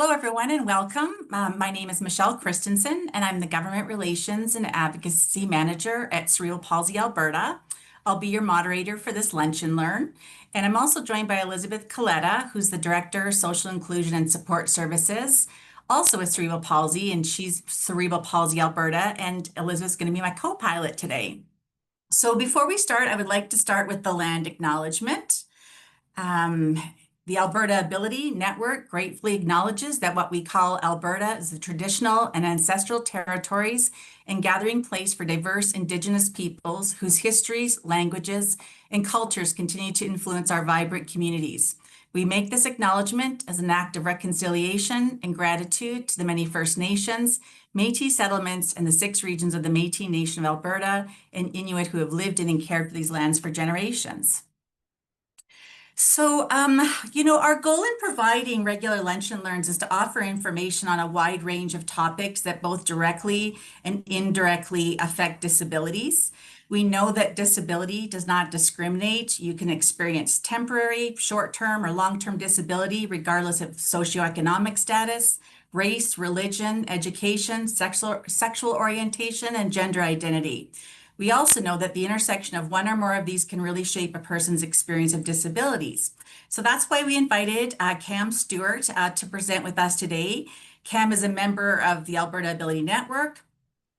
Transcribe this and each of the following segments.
Hello, everyone, and welcome. My name is Michelle Christensen, and I'm the Government Relations and Advocacy Manager at Cerebral Palsy Alberta. I'll be your moderator for this Lunch and Learn. And I'm also joined by Elizabeth Coletta, who's the Director, Social Inclusion and Support Services, also with Cerebral Palsy, and she's Cerebral Palsy Alberta, and Elizabeth's going to be my co-pilot today. So before we start, I would like to start with the land acknowledgement. The Alberta Ability Network gratefully acknowledges that what we call Alberta is the traditional and ancestral territories and gathering place for diverse Indigenous peoples whose histories, languages, and cultures continue to influence our vibrant communities. We make this acknowledgement as an act of reconciliation and gratitude to the many First Nations, Métis settlements, and the 6 regions of the Métis Nation of Alberta and Inuit who have lived in and cared for these lands for generations. So, our goal in providing regular Lunch and Learns is to offer information on a wide range of topics that both directly and indirectly affect disabilities. We know that disability does not discriminate. You can experience temporary, short-term, or long-term disability regardless of socioeconomic status, race, religion, education, sexual orientation, and gender identity. We also know that the intersection of one or more of these can really shape a person's experience of disabilities. So that's why we invited Cam Stewart to present with us today. Cam is a member of the Alberta Ability Network,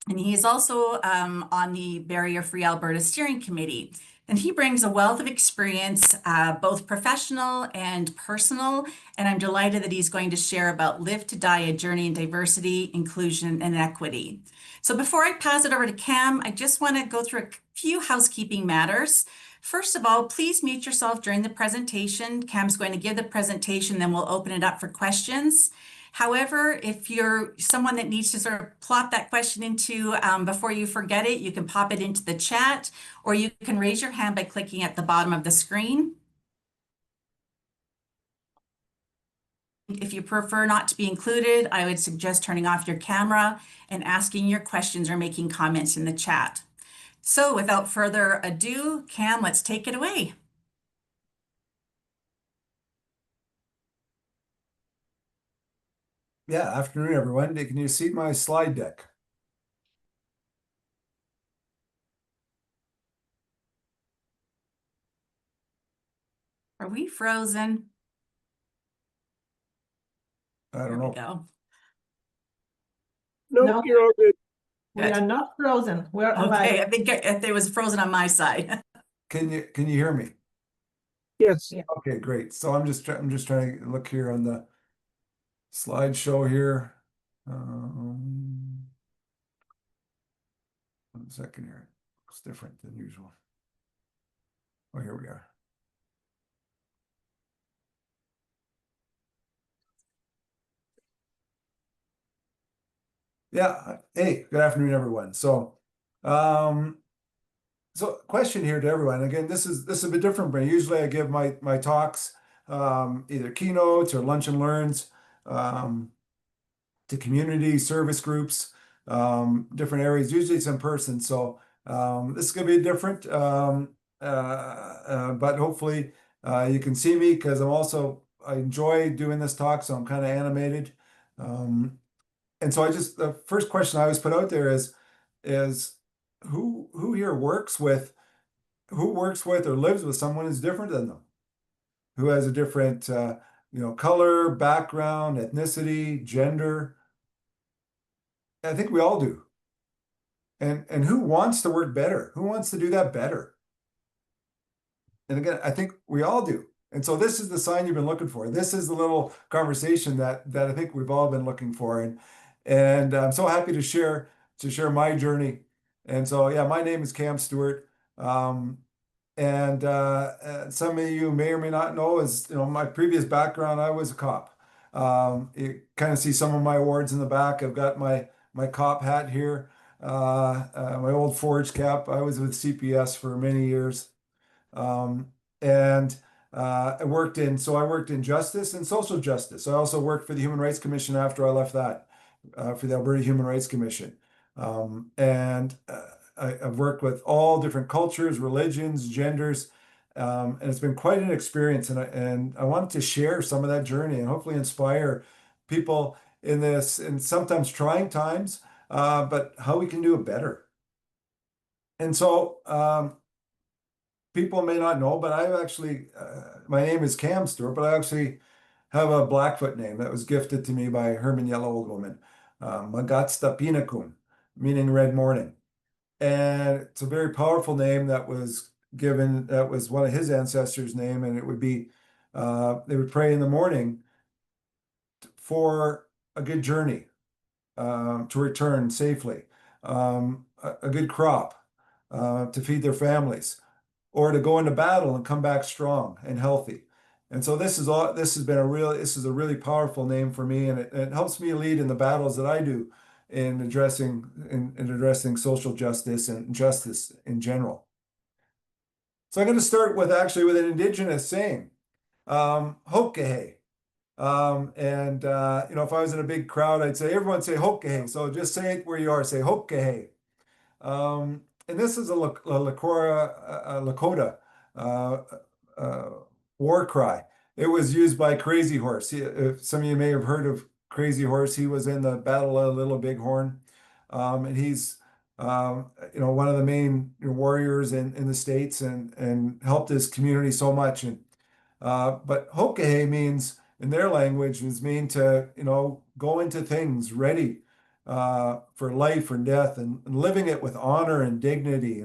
and he is also on the Barrier Free Alberta Steering Committee. And he brings a wealth of experience, both professional and personal, and I'm delighted that he's going to share about Live to Die, a journey in diversity, inclusion, and equity. So before I pass it over to Cam, I just want to go through a few housekeeping matters. First of all, please mute yourself during the presentation. Cam's going to give the presentation, then we'll open it up for questions. However, if you're someone that needs to sort of plop that question into before you forget it, you can pop it into the chat, or you can raise your hand by clicking at the bottom of the screen. If you prefer not to be included, I would suggest turning off your camera and asking your questions or making comments in the chat. So without further ado, Cam, let's take it away. Yeah, afternoon, everyone. Can you see my slide deck? Are we frozen? I don't There we know. go. No, you're all good. We are not frozen. We're alive. Okay, I think it was frozen on my side. Can you hear me? Yes. Yeah. Okay, great. So I'm just trying to look here on the slideshow here. 1 second here. It's different than usual. Oh, here we are. Yeah. Hey, good afternoon, everyone. So question here to everyone. Again, this is a bit different, but usually I give my talks, either keynotes or lunch and learns, to community service groups, different areas. Usually it's in person. So this is going to be different, but hopefully you can see me, because I enjoy doing this talk, so I'm kind of animated. And so the first question I always put out there is who here works with or lives with someone who's different than them, who has a different color, background, ethnicity, gender. I think we all do. And who wants to work better? Who wants to do that better? And again, I think we all do. And so this is the sign you've been looking for. This is the little conversation that I think we've all been looking for. And I'm so happy to share my journey. And so, yeah, my name is Cam Stewart. And some of you may or may not know, my previous background, I was a cop. You kind of see some of my awards in the back. I've got my cop hat here, my old forage cap. I was with CPS for many years. I worked in justice and social justice. I also worked for the Human Rights Commission after I left that, for the Alberta Human Rights Commission. I've worked with all different cultures, religions, genders, and it's been quite an experience. And I wanted to share some of that journey and hopefully inspire people in this, and sometimes trying times, but how we can do it better. And so, people may not know, but I actually, my name is Cam Stewart, but I actually have a Blackfoot name that was gifted to me by Herman Yellow Old Woman, Magatsta Pinakun, meaning red morning. And it's a very powerful name that was given, that was one of his ancestors' name, and it would be, they would pray in the morning for a good journey, to return safely, a good crop, to feed their families, or to go into battle and come back strong and healthy. And so this is a really powerful name for me, and it helps me lead in the battles that I do in addressing social justice and justice in general. So I'm going to start with an indigenous saying, Hokehe. If I was in a big crowd, I'd say, everyone say Hokehe. So just say it where you are, say Hokehe. And this is a Lakota war cry. It was used by Crazy Horse. If some of you may have heard of Crazy Horse, he was in the Battle of Little Bighorn, and he's one of the main warriors in the States, and helped his community so much. And but Hokehe means, in their language, mean to go into things ready for life or death, and living it with honor and dignity,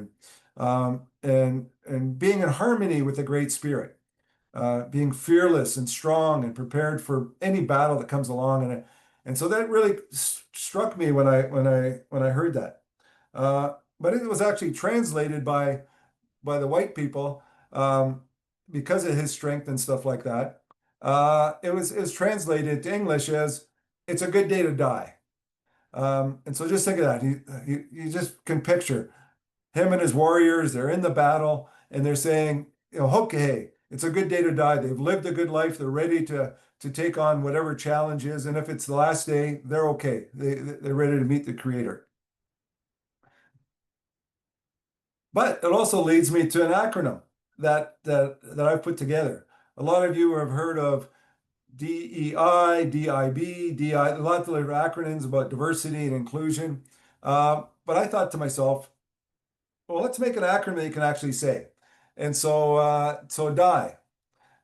and being in harmony with the Great Spirit, being fearless and strong and prepared for any battle that comes along. And so that really struck me when I heard that. But it was actually translated by the white people, because of his strength and stuff like that. It was translated to English as "It's a good day to die." And so just think of that. You just can picture him and his warriors. They're in the battle, and they're saying, Hokehe, it's a good day to die. They've lived a good life. They're ready to take on whatever challenge is. And if it's the last day, they're okay. They're ready to meet the Creator. But it also leads me to an acronym that I've put together. A lot of you have heard of DEI, DIB, DI, a lot of acronyms about diversity and inclusion. But I thought to myself, well, let's make an acronym that you can actually say. And so DIE,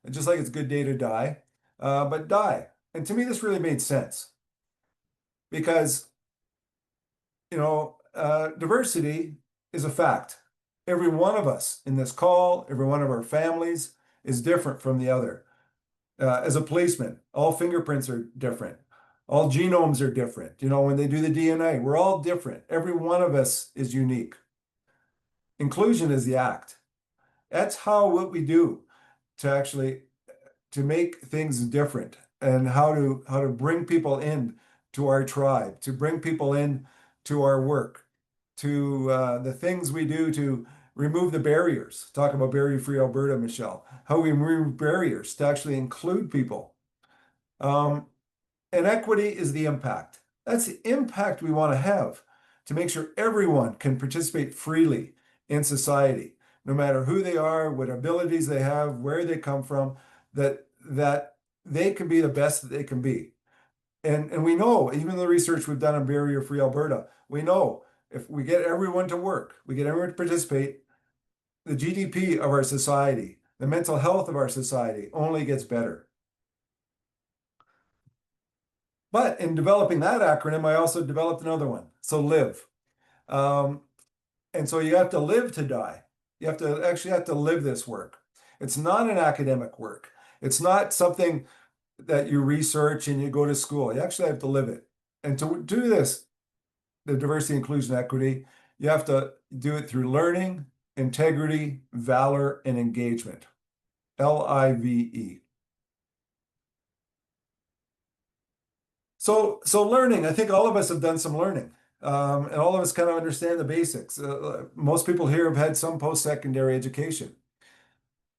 just like it's a good day to die, but DIE. And to me, this really made sense, because, diversity is a fact. Every one of us in this call, every one of our families is different from the other. As a policeman, all fingerprints are different. All genomes are different. When they do the DNA, we're all different. Every one of us is unique. Inclusion is the act. That's what we do to make things different, and how to bring people in to our tribe, to bring people in to our work, to the things we do to remove the barriers. Talk about barrier-free Alberta, Michelle. How we remove barriers to actually include people. And equity is the impact. That's the impact we want to have, to make sure everyone can participate freely in society, no matter who they are, what abilities they have, where they come from, that they can be the best that they can be. And we know, even the research we've done on barrier-free Alberta, we know if we get everyone to work, we get everyone to participate, the GDP of our society, the mental health of our society only gets better. But in developing that acronym, I also developed another one. So LIVE. And so you have to live to die. You have to live this work. It's not an academic work. It's not something that you research and you go to school. You actually have to live it. And to do this, the diversity, inclusion, equity, you have to do it through learning, integrity, valor, and engagement. LIVE. So learning, I think all of us have done some learning. And all of us kind of understand the basics. Most people here have had some post-secondary education.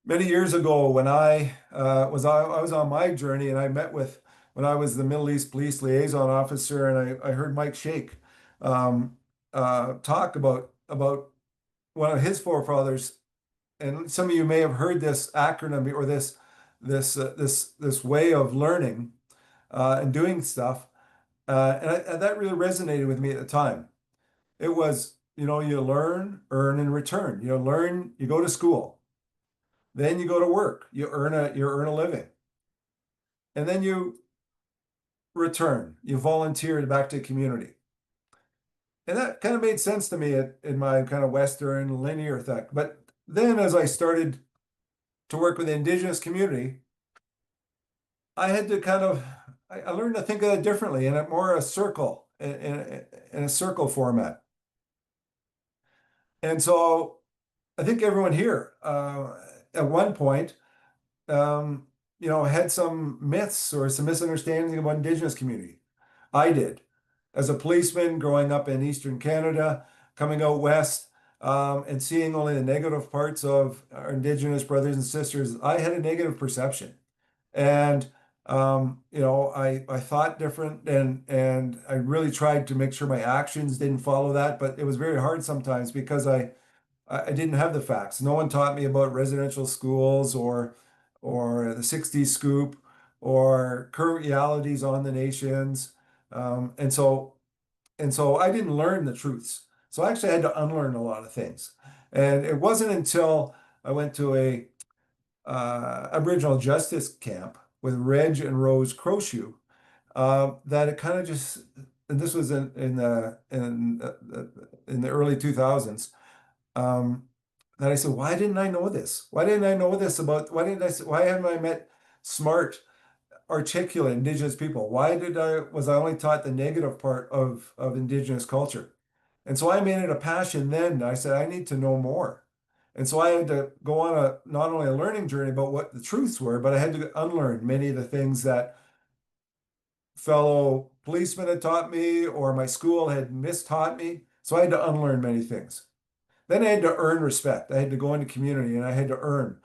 Many years ago, when I was on my journey, and when I was the Middle East Police Liaison Officer, and I heard Mike Shake talk about one of his forefathers, and some of you may have heard this acronym or this way of learning. and doing stuff. And that really resonated with me at the time. It was, you learn, earn, and return. You learn, you go to school, then you go to work, you earn a living, and then you return, you volunteer back to the community. And that kind of made sense to me in my kind of Western linear thing. But then as I started to work with the Indigenous community, I had to I learned to think of it differently in a more a circle, in a circle format. And so I think everyone here, at one point, had some myths or some misunderstanding about Indigenous community. I did. As a policeman growing up in Eastern Canada, coming out west, and seeing only the negative parts of our Indigenous brothers and sisters, I had a negative perception. And I thought different, and I really tried to make sure my actions didn't follow that, but it was very hard sometimes because I didn't have the facts. No one taught me about residential schools or the 60s scoop or current realities on the nations. And so I didn't learn the truths. So I actually had to unlearn a lot of things. And it wasn't until I went to a Aboriginal justice camp with Reg and Rose Crochew that it kind of just, and this was in the early 2000s, that I said, why didn't I know this? Why didn't I know this about, why haven't I met smart, articulate Indigenous people? Was I only taught the negative part of Indigenous culture? And so I made it a passion then. I said, I need to know more. And so I had to go on not only a learning journey about what the truths were, but I had to unlearn many of the things that fellow policemen had taught me or my school had mistaught me. So I had to unlearn many things. Then I had to earn respect. I had to go into community and I had to earn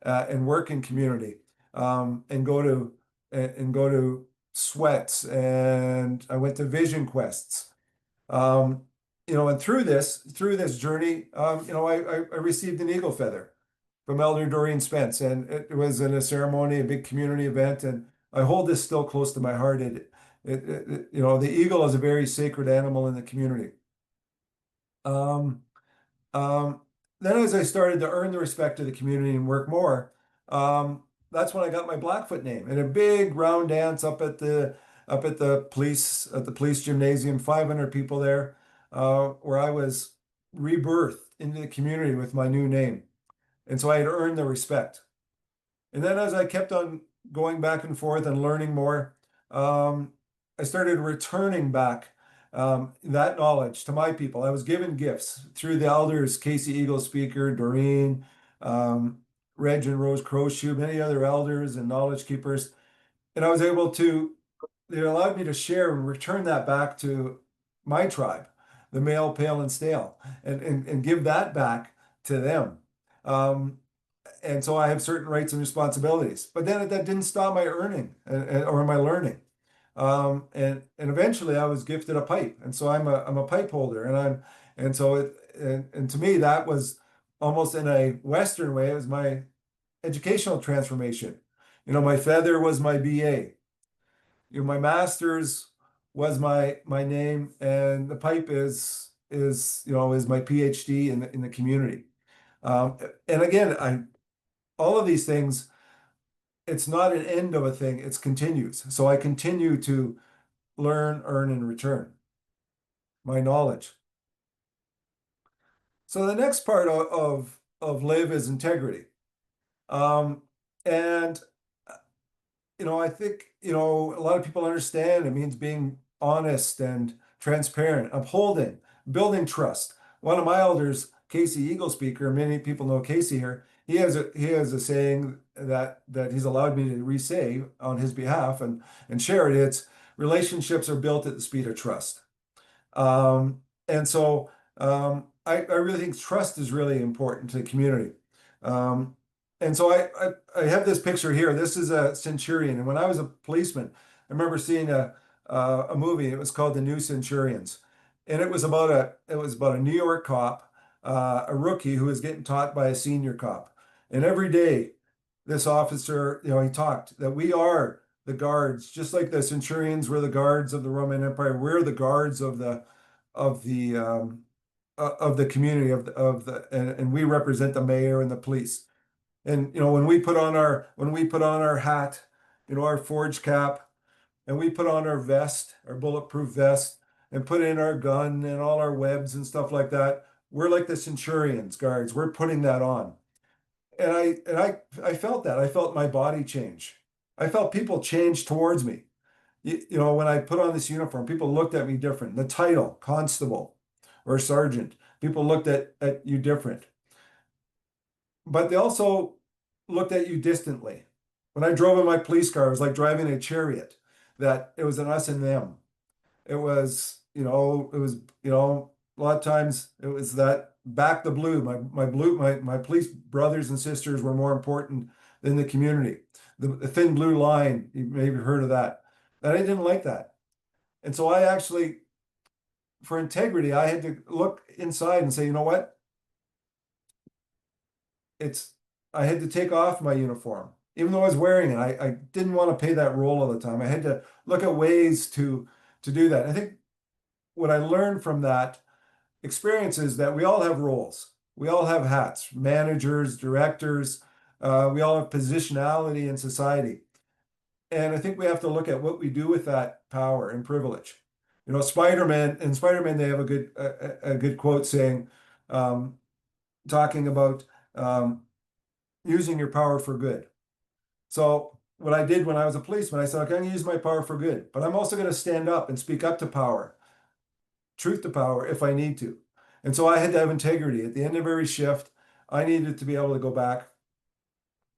and work in community, and go to sweats, and I went to vision quests. And through this journey, I received an eagle feather from Elder Doreen Spence, and it was in a ceremony, a big community event, and I hold this still close to my heart. The eagle is a very sacred animal in the community. Um, um, then as I started to earn the respect of the community and work more, that's when I got my Blackfoot name and a big round dance up at the police gymnasium, 500 people there, where I was rebirthed into the community with my new name. And so I had earned the respect. And then as I kept on going back and forth and learning more, I started returning back that knowledge to my people. I was given gifts through the elders, Casey Eagle Speaker, Doreen, Reg and Rose Crochew, many other elders and knowledge keepers. And I was able to, they allowed me to share and return that back to my tribe, the male, pale, and stale, and give that back to them. And so I have certain rights and responsibilities. But then that didn't stop my earning or my learning. And eventually I was gifted a pipe, and so I'm a pipe holder, and to me that was almost in a Western way. It was my educational transformation. My feather was my BA. My master's was my name, and the pipe is my PhD in the community. And again, all of these things, it's not an end of a thing, it's continues. So I continue to learn, earn, and return my knowledge. So the next part of live is integrity. And I think, a lot of people understand it means being honest and transparent, upholding, building trust. One of my elders, Casey Eagle Speaker, many people know Casey here. He has a saying that he's allowed me to re-say on his behalf and share it. It's relationships are built at the speed of trust. And so I really think trust is really important to the community. And so I have this picture here. This is a centurion. And when I was a policeman, I remember seeing a movie. It was called The New Centurions. And it was about a New York cop, a rookie who was getting taught by a senior cop. And every day, this officer, he talked that we are the guards, just like the centurions were the guards of the Roman Empire. We're the guards of the community and we represent the mayor and the police. And when we put on our hat, our forge cap, and we put on our vest, our bulletproof vest, and put in our gun and all our webs and stuff like that, we're like the centurions guards. We're putting that on. And I felt that. I felt my body change. I felt people change towards me. When I put on this uniform, people looked at me different. The title, constable or sergeant, people looked at you different. But they also looked at you distantly. When I drove in my police car, it was like driving a chariot, that it was an us and them. It was, a lot of times it was that back the blue. My police brothers and sisters were more important than the community. The thin blue line, you maybe heard of that. And I didn't like that. And so I actually, for integrity, I had to look inside and say, you know what? I had to take off my uniform. Even though I was wearing it, I didn't want to pay that role all the time. I had to look at ways to do that. I think what I learned from that experience is that we all have roles. We all have hats, managers, directors. We all have positionality in society. And I think we have to look at what we do with that power and privilege. Spider-Man, they have a good quote saying, talking about using your power for good. So what I did when I was a policeman, I said, okay, I'm going to use my power for good, but I'm also going to stand up and speak up to power, truth to power, if I need to. And so I had to have integrity. At the end of every shift, I needed to be able to go back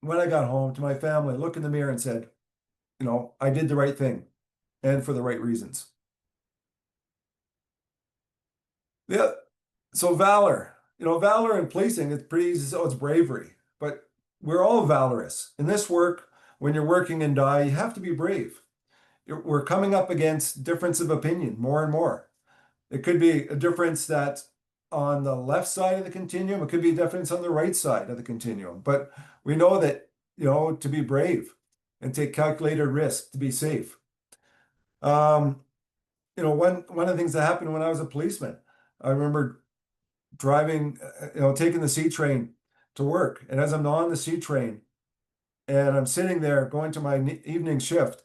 when I got home to my family, look in the mirror and said, I did the right thing and for the right reasons. Yeah. So valor, valor in policing, it's pretty easy. So it's bravery, but we're all valorous in this work. When you're working in DI, you have to be brave. We're coming up against difference of opinion more and more. It could be a difference that's on the left side of the continuum. It could be a difference on the right side of the continuum. But we know that, to be brave and take calculated risk to be safe. One of the things that happened when I was a policeman, I remember driving, taking the C train to work. And as I'm on the C train and I'm sitting there going to my evening shift,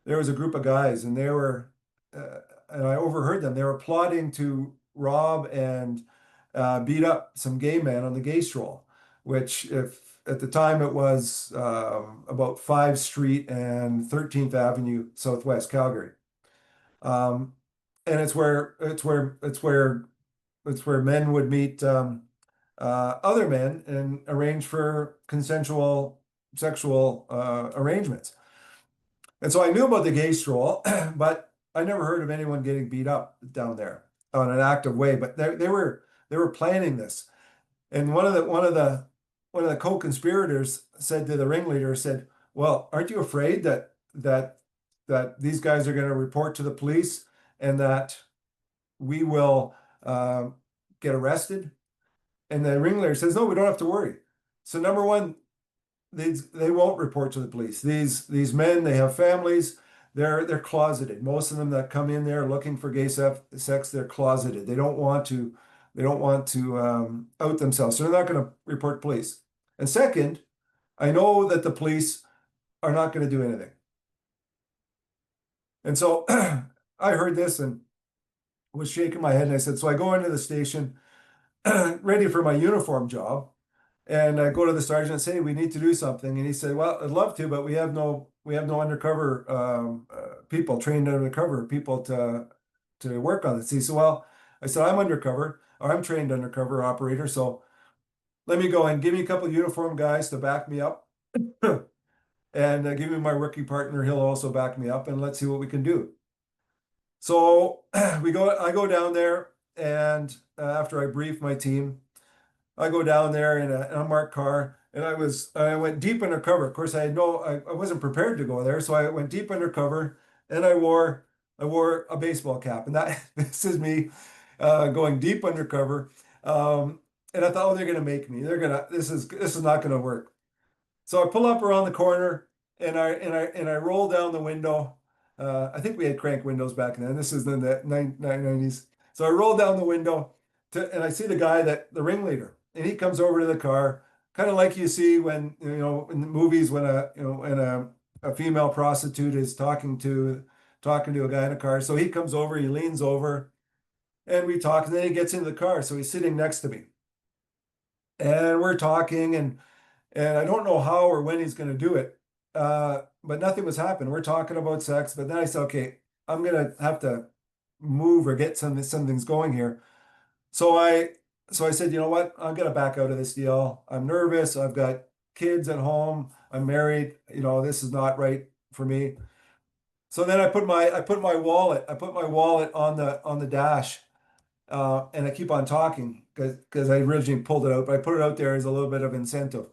there was a group of guys and and I overheard them. They were plotting to rob and beat up some gay men on the gay stroll, which if at the time it was about 5th Street and 13th Avenue, Southwest Calgary. And it's where men would meet other men and arrange for consensual sexual arrangements. And so I knew about the gay stroll, but I never heard of anyone getting beat up down there on an active way. But they were planning this. And one of the co-conspirators said to the ringleader, said, "Well, aren't you afraid that these guys are going to report to the police and that we will get arrested?" And the ringleader says, "No, we don't have to worry." So number one, they won't report to the police. These men, they have families. They're closeted. Most of them that come in there looking for gay sex, they're closeted. They don't want to out themselves. So they're not going to report police. And second, I know that the police are not going to do anything. And so I heard this and was shaking my head, and I said, so I go into the station ready for my uniform job. And I go to the sergeant and say, "Hey, we need to do something." And he said, "Well, I'd love to, but we have no undercover people, trained undercover people to work on this." He said, "Well," I said, "I'm undercover, or I'm trained undercover operator. So let me go and give me a couple of uniform guys to back me up, and give me my working partner. He'll also back me up, and let's see what we can do." So I go down there, and after I brief my team, I go down there in an unmarked car, and I went deep undercover. Of course, I wasn't prepared to go there, so I went deep undercover, and I wore a baseball cap, and that this is me going deep undercover. And I thought, oh, they're gonna make me. This is not gonna work. So I pull up around the corner, and I roll down the window. I think we had crank windows back then. This is in the 90s. So I roll down the window and I see the ringleader, and he comes over to the car, kind of like you see when, in the movies when a female prostitute is talking to a guy in a car. So he comes over, he leans over, and we talk, and then he gets into the car. So he's sitting next to me, and we're talking, and I don't know how or when he's going to do it, but nothing was happening. We're talking about sex, but then I said, okay, I'm gonna have to move or get something's going here. So I said, you know what? I'm gonna back out of this deal. I'm nervous. I've got kids at home. I'm married. This is not right for me. So then I put my wallet on the dash, and I keep on talking because I originally pulled it out, but I put it out there as a little bit of incentive.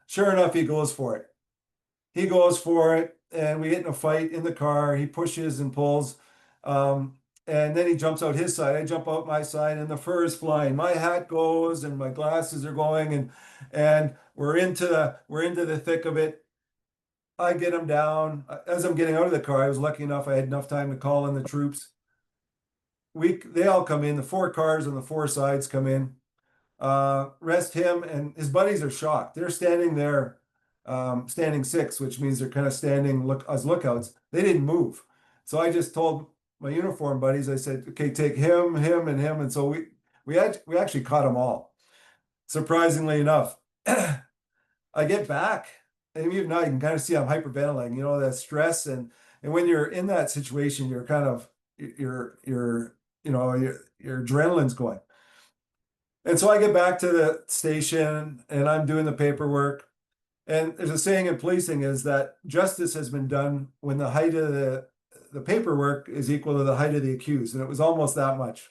Sure enough, he goes for it. And we get in a fight in the car. He pushes and pulls, and then he jumps out his side. I jump out my side, and the fur is flying. My hat goes, and my glasses are going, and we're into the thick of it. I get him down. As I'm getting out of the car, I was lucky enough I had enough time to call in the troops. They all come in. The 4 cars on the 4 sides come in. Rest him, and his buddies are shocked. They're standing there, standing 6, which means they're kind of standing as lookouts. They didn't move. So I just told my uniform buddies, I said, okay, take him, him, and him. And so we actually caught them all, surprisingly enough. I get back, and even now you can kind of see I'm hyperventilating, that stress, and when you're in that situation, you're kind of your adrenaline's going. And so I get back to the station, and I'm doing the paperwork. And there's a saying in policing is that justice has been done when the height of the paperwork is equal to the height of the accused, and it was almost that much.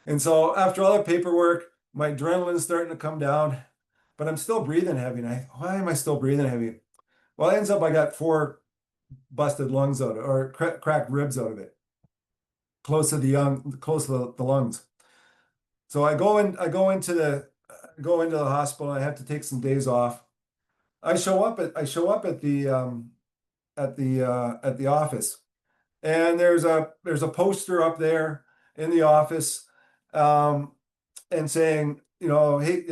And so after all the paperwork, my adrenaline's starting to come down, but I'm still breathing heavy. And why am I still breathing heavy? Well, it ends up I got 4 busted lungs out of it, or cracked ribs out of it, close to the lungs. So I go into the hospital. I have to take some days off. I show up at the office, and there's a poster up there in the office, and saying, hey,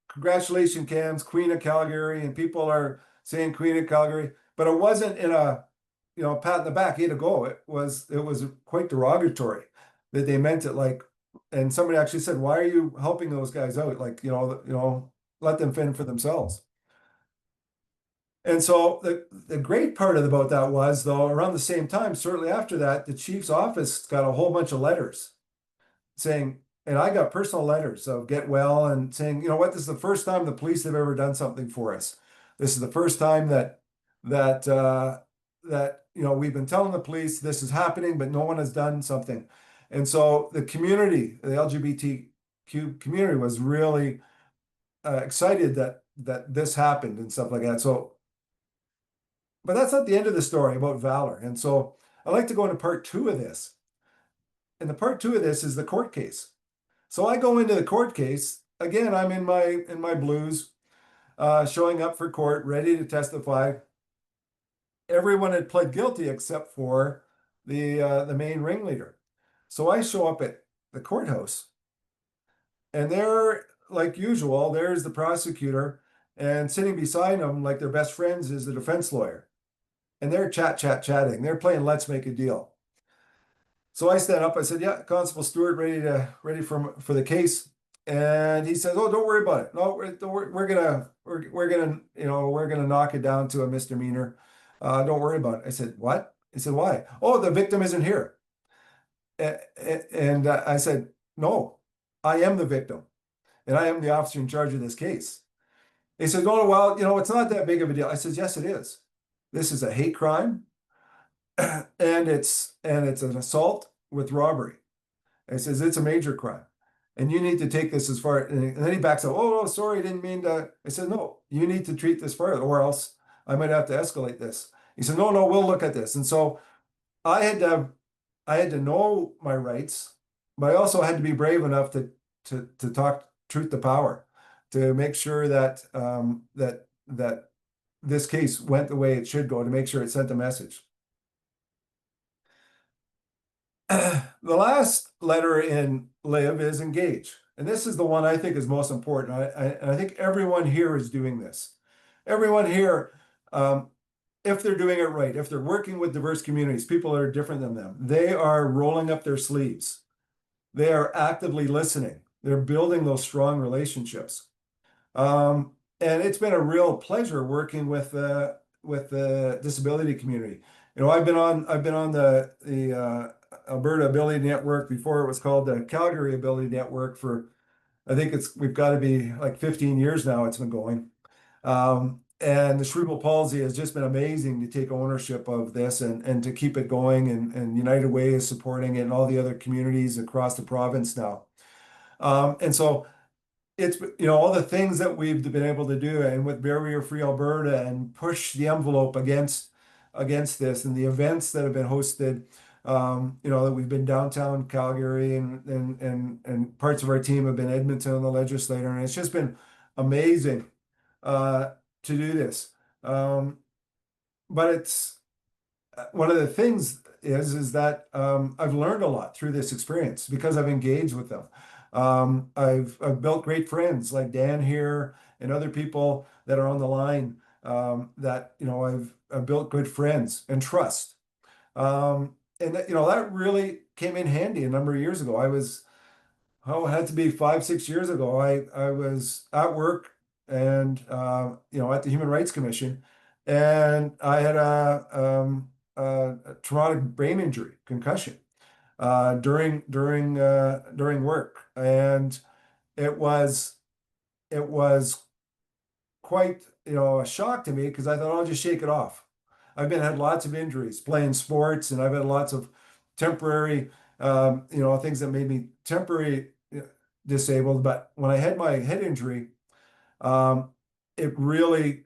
congratulations, Cams, Queen of Calgary, and people are saying Queen of Calgary, but it wasn't in a pat in the back, hey to go. It was quite derogatory that they meant it like, and somebody actually said, why are you helping those guys out? Like, let them fend for themselves. And so the great part about that was, though, around the same time, shortly after that, the chief's office got a whole bunch of letters saying, and I got personal letters of get well and saying, this is the first time the police have ever done something for us. This is the first time that we've been telling the police this is happening, but no one has done something. And so the community, the LGBTQ community, was really excited that this happened and stuff like that. So, but that's not the end of the story about Valor. And so I'd like to go into part 2 of this. And the part 2 of this is the court case. So I go into the court case again. I'm in my blues, showing up for court, ready to testify. Everyone had pled guilty except for the main ringleader. So I show up at the courthouse, and there, like usual, there's the prosecutor, and sitting beside him, like their best friends, is the defense lawyer. And they're chatting. They're playing Let's Make a Deal. So I stand up. I said, "Yeah, Constable Stewart, ready for the case." And he says, "Oh, don't worry about it. No, we're gonna knock it down to a misdemeanor. Don't worry about it." I said, "What?" He said, "Why?" "Oh, the victim isn't here." And I said, "No, I am the victim, and I am the officer in charge of this case." He said, "Oh, well, it's not that big of a deal." I said, "Yes, it is. This is a hate crime, and it's an assault with robbery." And he says, "It's a major crime, and you need to take this as far." And then he backs up. "Oh, sorry, I didn't mean to." I said, "No, you need to treat this further, or else I might have to escalate this." He said, "No, we'll look at this." And so I had to know my rights, but I also had to be brave enough to talk truth to power, to make sure that this case went the way it should go to make sure it sent the message. The last letter in live is engage. And this is the one I think is most important. I think everyone here is doing this. Everyone here, if they're doing it right, if they're working with diverse communities, people that are different than them, they are rolling up their sleeves. They are actively listening. They're building those strong relationships. And it's been a real pleasure working with the disability community. You know, I've been on the Alberta Ability Network before it was called the Calgary Ability Network for, I think we've got to be like 15 years now it's been going. And the cerebral palsy has just been amazing to take ownership of this and to keep it going. And United Way is supporting it and all the other communities across the province now. And so it's, you know, all the things that we've been able to do and with Barrier Free Alberta and push the envelope against this and the events that have been hosted. You know, that we've been downtown Calgary and parts of our team have been Edmonton on the legislature, and it's just been amazing to do this. But it's one of the things is that I've learned a lot through this experience because I've engaged with them. I've built great friends like Dan here and other people that are on the line that, you know, I've built good friends and trust. And that, you know, that really came in handy a number of years ago. It had to be 5, 6 years ago. I was at work and, you know, at the Human Rights Commission, and I had a traumatic brain injury, concussion, during work, and it was quite, you know, a shock to me because I thought I'll just shake it off. Had lots of injuries playing sports, and I've had lots of temporary, you know, things that made me temporary disabled. But when I had my head injury, um, it really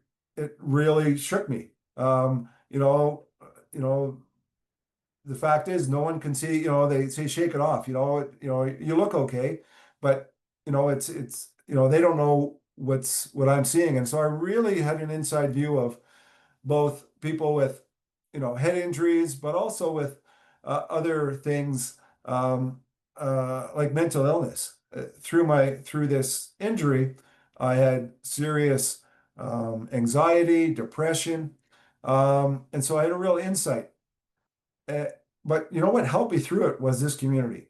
shook me. You know, the fact is, no one can see. You know, they say shake it off. You know, you look okay, but you know, it's you know, they don't know what I'm seeing, and so I really had an inside view of both people with, you know, head injuries, but also with other things like mental illness. Through this injury, I had serious anxiety, depression, and so I had a real insight. Uh, but you know what helped me through it was this community.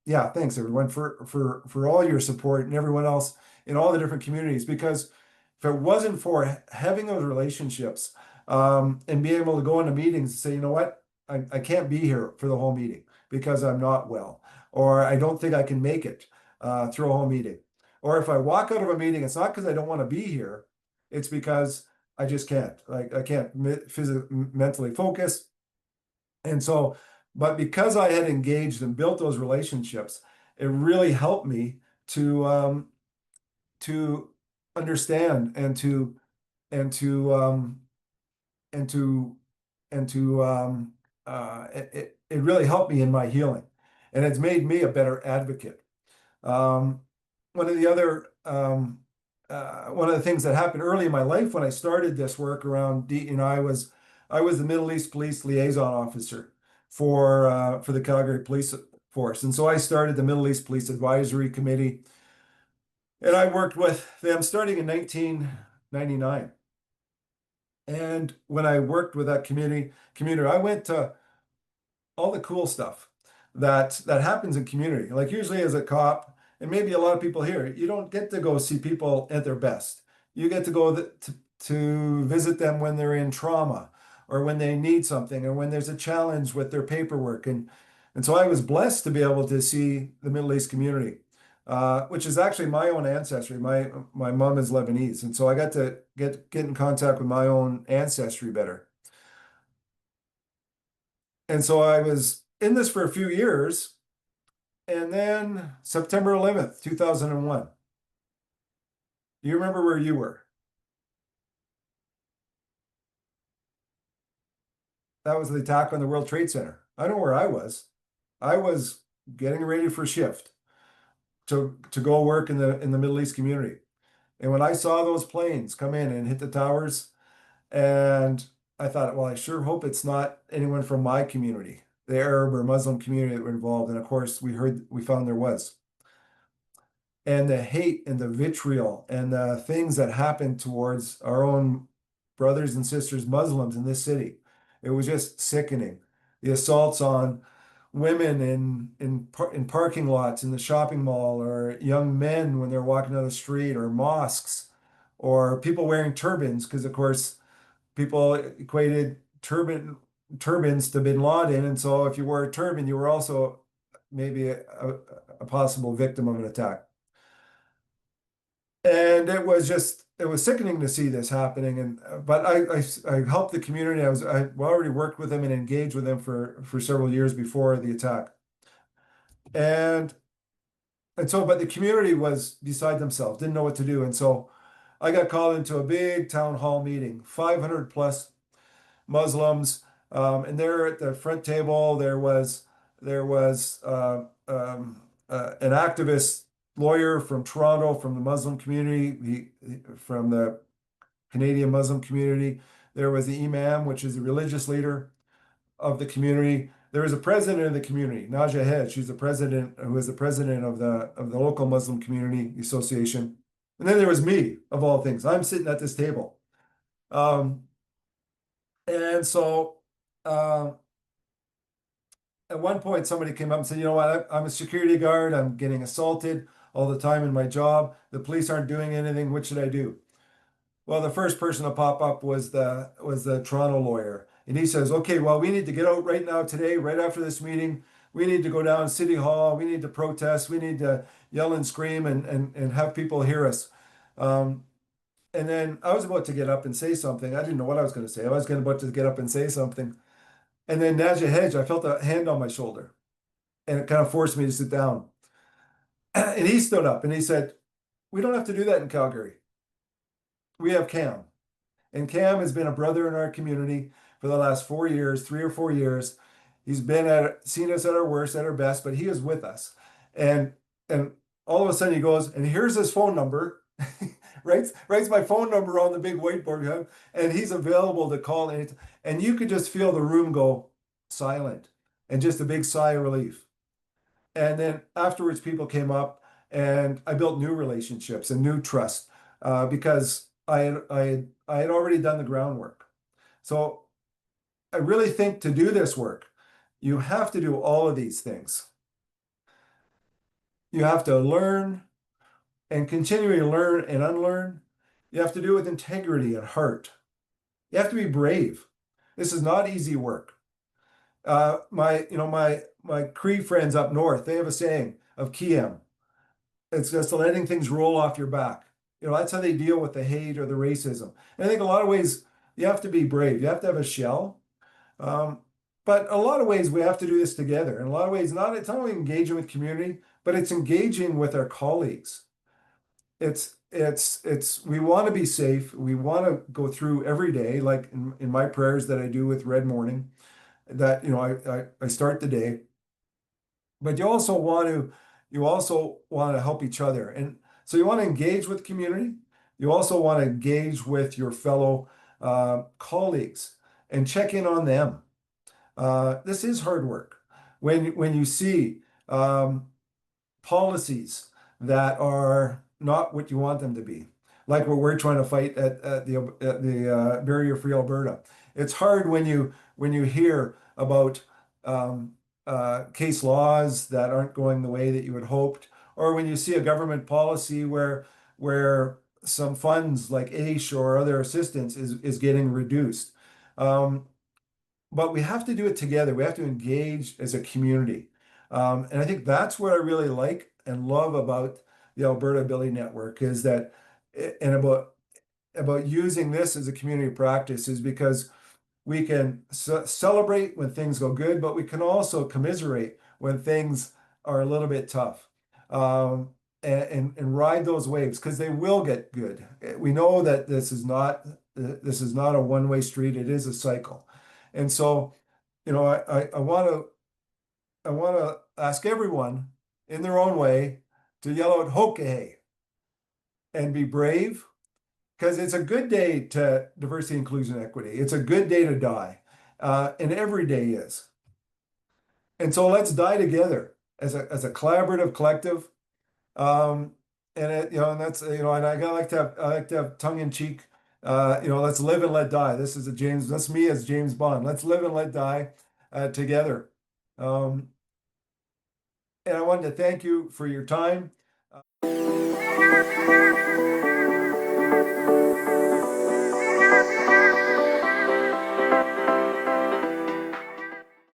Yeah, thanks everyone for all your support and everyone else in all the different communities, because if it wasn't for having those relationships and being able to go into meetings and say, you know what, I can't be here for the whole meeting because I'm not well, or I don't think I can make it through a whole meeting. Or if I walk out of a meeting, it's not because I don't want to be here, it's because I just can't. Like I can't physically, mentally focus. And so, but because I had engaged and built those relationships, it really helped me to understand and to and to and to it really helped me in my healing, and it's made me a better advocate. Um, one of the other one of the things that happened early in my life when I started this work around DEI was I was the Middle East Police Liaison Officer for the Calgary Police Force, and so I started the Middle East Police Advisory Committee, and I worked with them starting in 1999. And when I worked with that community, I went to all the cool stuff that happens in community. Like usually as a cop, and maybe a lot of people here, you don't get to go see people at their best. You get to go to visit them when they're in trauma or when they need something or when there's a challenge with their paperwork. And so I was blessed to be able to see the Middle East community, which is actually my own ancestry. My mom is Lebanese, and so I got to get in contact with my own ancestry better. And so I was in this for a few years, and then September 11th, 2001. Do you remember where you were? That was the attack on the World Trade Center. I know where I was. I was getting ready for shift to go work in the Middle East community. And when I saw those planes come in and hit the towers, and I thought, well, I sure hope it's not anyone from my community, the Arab or Muslim community that were involved. And of course, we found there was. And the hate and the vitriol and the things that happened towards our own brothers and sisters, Muslims in this city, it was just sickening. The assaults on women in parking lots in the shopping mall, or young men when they're walking down the street, or mosques, or people wearing turbans, because of course people equated turbans to bin Laden, and so if you wore a turban, you were also maybe a possible victim of an attack. And it was sickening to see this happening. And but I helped the community. I already worked with them and engaged with them for several years before the attack. And but the community was beside themselves, didn't know what to do. And so I got called into a big town hall meeting, 500 plus Muslims, and there at the front table an activist lawyer from Toronto, from the Muslim community, from the Canadian Muslim community. There was the imam, which is the religious leader of the community. There was a president of the community, Naja Hedge, who is the president of the local Muslim community association. And then there was me, of all things. I'm sitting at this table. And so at one point, somebody came up and said, you know what, I'm a security guard. I'm getting assaulted all the time in my job. The police aren't doing anything. What should I do? Well, the first person to pop up was the Toronto lawyer. And he says, okay, well, we need to get out right now today, right after this meeting. We need to go down to City Hall. We need to protest. We need to yell and scream and have people hear us. And then I was about to get up and say something. I didn't know what I was going to say. I was about to get up and say something. And then Naja Hedge, I felt a hand on my shoulder, and it kind of forced me to sit down. And he stood up and he said, we don't have to do that in Calgary. We have Cam. And Cam has been a brother in our community for the last 4 years, 3 or 4 years. He's seen us at our worst, at our best, but he is with us. And all of a sudden he goes, and here's his phone number. writes my phone number on the big whiteboard, and he's available to call. And you could just feel the room go silent, and just a big sigh of relief. And then afterwards, people came up, and I built new relationships and new trust, because I had already done the groundwork. So I really think to do this work, you have to do all of these things. You have to learn and continually learn and unlearn. You have to do it with integrity and heart. You have to be brave. This is not easy work. My Cree friends up north, they have a saying of Kiem. It's just letting things roll off your back. That's how they deal with the hate or the racism. And I think a lot of ways you have to be brave. You have to have a shell. But a lot of ways we have to do this together. In a lot of ways, it's not only engaging with community, but it's engaging with our colleagues. We want to be safe. We want to go through every day, like in my prayers that I do with Red Morning, that I start the day. But you also want to help each other. And so you want to engage with community. You also want to engage with your fellow colleagues and check in on them. This is hard work. When you see policies that are not what you want them to be, like what we're trying to fight at the Barrier Free Alberta. It's hard when you hear about case laws that aren't going the way that you had hoped, or when you see a government policy where some funds like AISH or other assistance is getting reduced. But we have to do it together. We have to engage as a community. And I think that's what I really like and love about the Alberta Ability Network, is that, and about using this as a community practice, is because we can celebrate when things go good, but we can also commiserate when things are a little bit tough, and ride those waves, because they will get good. We know that this is not a one-way street. It is a cycle. And so, I want to ask everyone in their own way to yell out "Hokahay." and be brave, because it's a good day to diversity, inclusion, equity. It's a good day to die, and every day is. And so let's die together as a collaborative collective. And and that's, and I like to have tongue in cheek. Let's live and let die. That's me as James Bond. Let's live and let die together. And I wanted to thank you for your time.